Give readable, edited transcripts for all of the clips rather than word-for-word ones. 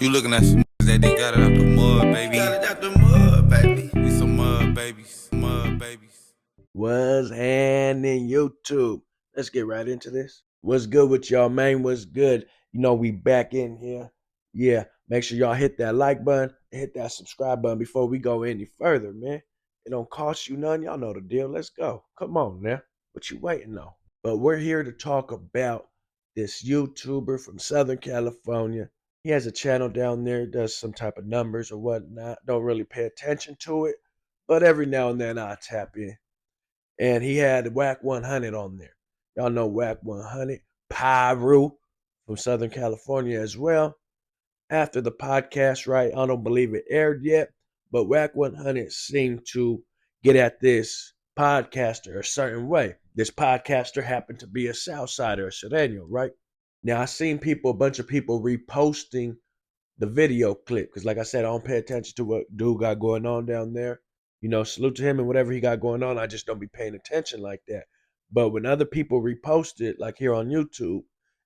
You looking at some that they got it out the mud, baby. Got it out the mud, baby. We some mud babies, mud babies. What's happening, YouTube? Let's get right into this. What's good with y'all, man? What's good? We back in here. Yeah, make sure y'all hit that like button and hit that subscribe button before we go any further, man. It don't cost you nothing. Y'all know the deal. Let's go. Come on now. What you waiting on? But we're here to talk about this YouTuber from Southern California. He has a channel down there, does some type of numbers or whatnot. Don't really pay attention to it, but every now and then I tap in. And he had Wack 100 on there. Y'all know Wack 100, Piru from Southern California as well. After the podcast, right? I don't believe it aired yet, but Wack 100 seemed to get at this podcaster a certain way. This podcaster happened to be a Southsider, a Sureno, right? Now I seen a bunch of people reposting the video clip because, like I said, I don't pay attention to what dude got going on down there. Salute to him and whatever he got going on. I just don't be paying attention like that. But when other people repost it, like here on YouTube,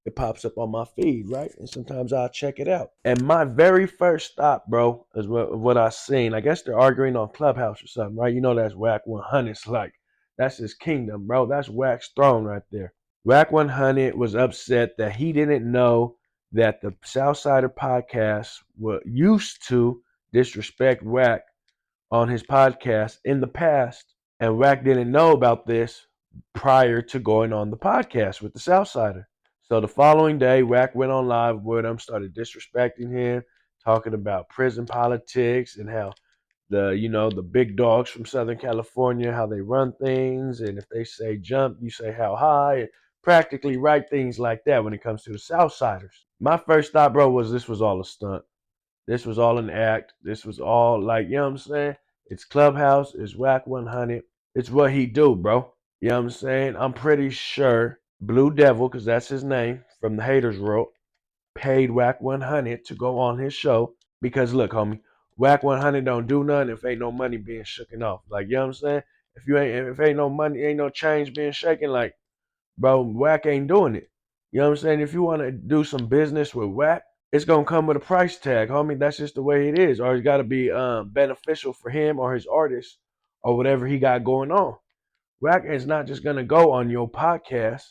it pops up on my feed, right? And sometimes I'll check it out. And my very first stop, bro, is what I seen. I guess they're arguing on Clubhouse or something, right? That's Wack 100's like, that's his kingdom, bro. That's Wack's throne right there. Wack 100 was upset that he didn't know that the Southsider podcast used to disrespect Wack on his podcast in the past, and Wack didn't know about this prior to going on the podcast with the Southsider. So the following day, Wack went on live with him, started disrespecting him, talking about prison politics and how the big dogs from Southern California, how they run things, and if they say jump, you say how high, and practically write things like that when it comes to the Southsiders. My first thought, bro, was this was all a stunt. This was all an act. This was all like, you know what I'm saying? It's Clubhouse, it's Wack 100. It's what he do, bro. You know what I'm saying? I'm pretty sure Blue Devil, because that's his name, from the Haters World, paid Wack 100 to go on his show. Because look, homie, Wack 100 don't do nothing if ain't no money being shooken off. Like, you know what I'm saying? If ain't no money, ain't no change being shaken, like, bro, Wack ain't doing it. You know what I'm saying? If you want to do some business with Wack, it's gonna come with a price tag, homie. That's just the way it is. Or it's gotta be beneficial for him or his artist or whatever he got going on. Wack is not just gonna go on your podcast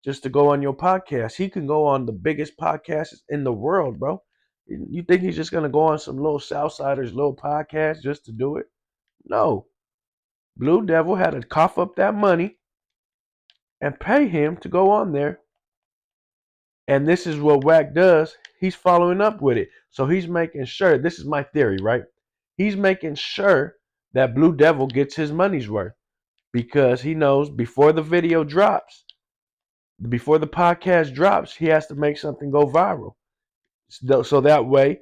just to go on your podcast. He can go on the biggest podcasts in the world, bro. You think he's just gonna go on some little Southsiders little podcast just to do it? No. Blue Devil had to cough up that money and pay him to go on there. And this is what Wack does. He's following up with it. So he's making sure, this is my theory, right? He's making sure that Blue Devil gets his money's worth because he knows before the video drops, before the podcast drops, he has to make something go viral. So that way,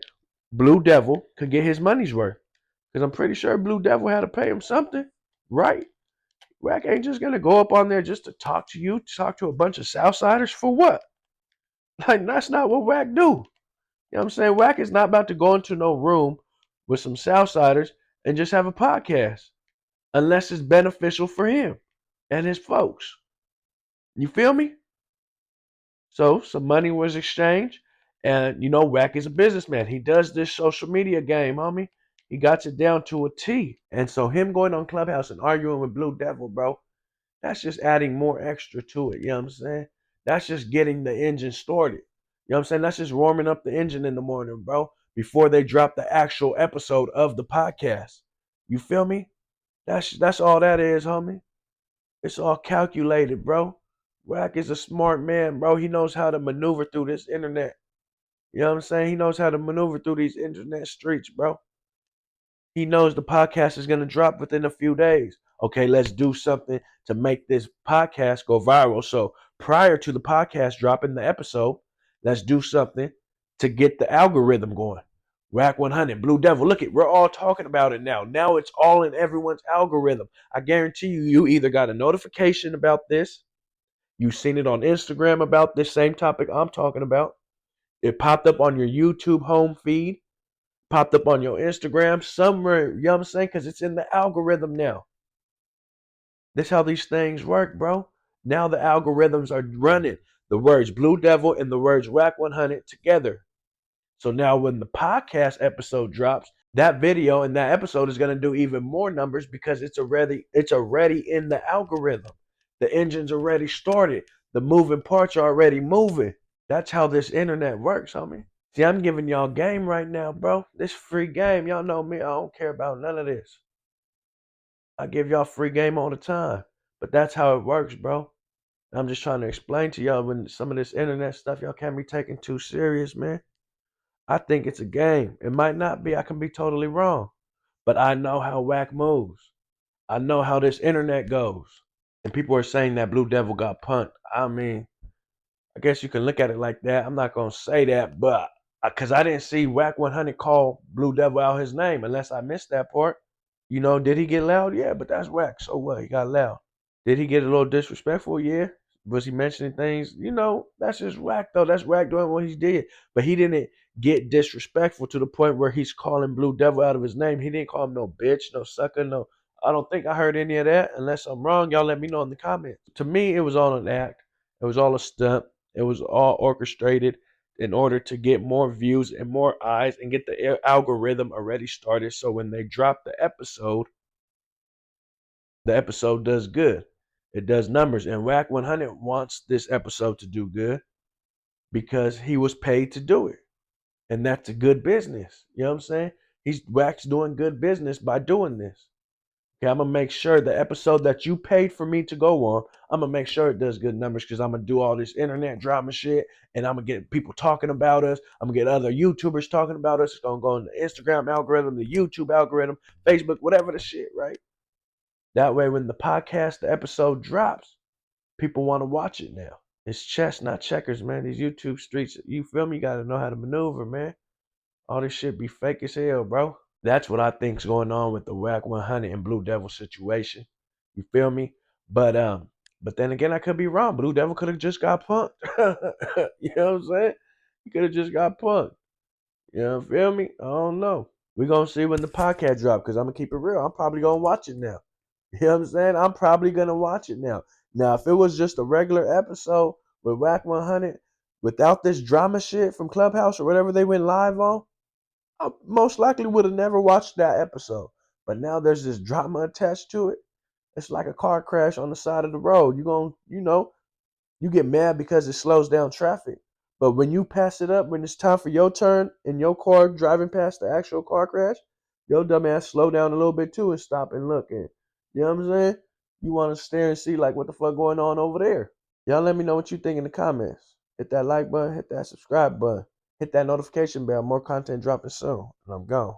Blue Devil could get his money's worth. Because I'm pretty sure Blue Devil had to pay him something, right? Wack ain't just gonna go up on there just to talk to you, talk to a bunch of Southsiders for what? Like, that's not what Wack do. You know what I'm saying? Wack is not about to go into no room with some Southsiders and just have a podcast unless it's beneficial for him and his folks. You feel me? So some money was exchanged, and Wack is a businessman. He does this social media game, homie. He got it down to a T. And so him going on Clubhouse and arguing with Blue Devil, bro, that's just adding more extra to it. You know what I'm saying? That's just getting the engine started. You know what I'm saying? That's just warming up the engine in the morning, bro, before they drop the actual episode of the podcast. You feel me? That's all that is, homie. It's all calculated, bro. Wack is a smart man, bro. He knows how to maneuver through this internet. You know what I'm saying? He knows how to maneuver through these internet streets, bro. He knows the podcast is going to drop within a few days. Okay, let's do something to make this podcast go viral. So prior to the podcast dropping the episode, let's do something to get the algorithm going. Wack 100, Blue Devil, look it, we're all talking about it now. Now it's all in everyone's algorithm. I guarantee you either got a notification about this, you've seen it on Instagram about this same topic I'm talking about. It popped up on your YouTube home feed, popped up on your Instagram somewhere, you know what I'm saying? Because it's in the algorithm now. This how these things work, bro. Now the algorithms are running the words Blue Devil and the words Wack 100 together. So now when the podcast episode drops, that video and that episode is going to do even more numbers because it's already in the algorithm. The engine's already started. The moving parts are already moving. That's how this internet works, homie. See, I'm giving y'all game right now, bro. This free game. Y'all know me. I don't care about none of this. I give y'all free game all the time. But that's how it works, bro. I'm just trying to explain to y'all when some of this internet stuff y'all can't be taken too serious, man. I think it's a game. It might not be. I can be totally wrong. But I know how Wack moves. I know how this internet goes. And people are saying that Blue Devil got punked. I mean, I guess you can look at it like that. I'm not going to say that, but because I didn't see Wack 100 call Blue Devil out his name unless I missed that part. Did he get loud? Yeah, but that's Wack. So what? He got loud. Did he get a little disrespectful? Yeah. Was he mentioning things? That's just Wack though. That's Wack doing what he did. But he didn't get disrespectful to the point where he's calling Blue Devil out of his name. He didn't call him no bitch, no sucker, no. I don't think I heard any of that. Unless I'm wrong, y'all let me know in the comments. To me, it was all an act. It was all a stunt. It was all orchestrated in order to get more views and more eyes and get the algorithm already started. So when they drop the episode does good. It does numbers. And Wack 100 wants this episode to do good because he was paid to do it. And that's a good business. You know what I'm saying? Wack's doing good business by doing this. Okay, I'm gonna make sure the episode that you paid for me to go on, I'm gonna make sure it does good numbers because I'm gonna do all this internet drama shit and I'm gonna get people talking about us. I'm gonna get other YouTubers talking about us. It's gonna go in the Instagram algorithm, the YouTube algorithm, Facebook, whatever the shit, right? That way, when the episode drops, people want to watch it now. It's chess, not checkers, man. These YouTube streets, you feel me? You got to know how to maneuver, man. All this shit be fake as hell, bro. That's what I think's going on with the Wack 100 and Blue Devil situation. You feel me? But then again, I could be wrong. Blue Devil could have just got punked. You know what I'm saying? He could have just got punked. You know, feel me? I don't know. We're gonna see when the podcast drop because I'm gonna keep it real. I'm probably gonna watch it now. You know what I'm saying? I'm probably gonna watch it now. Now, if it was just a regular episode with Wack 100 without this drama shit from Clubhouse or whatever they went live on, I most likely would have never watched that episode. But now there's this drama attached to it. It's like a car crash on the side of the road. You get mad because it slows down traffic. But when you pass it up, when it's time for your turn in your car driving past the actual car crash, your dumb ass slow down a little bit too and stop and look. And you know what I'm saying? You want to stare and see like what the fuck going on over there. Y'all let me know what you think in the comments. Hit that like button, hit that subscribe button, hit that notification bell. More content dropping soon. And I'm gone.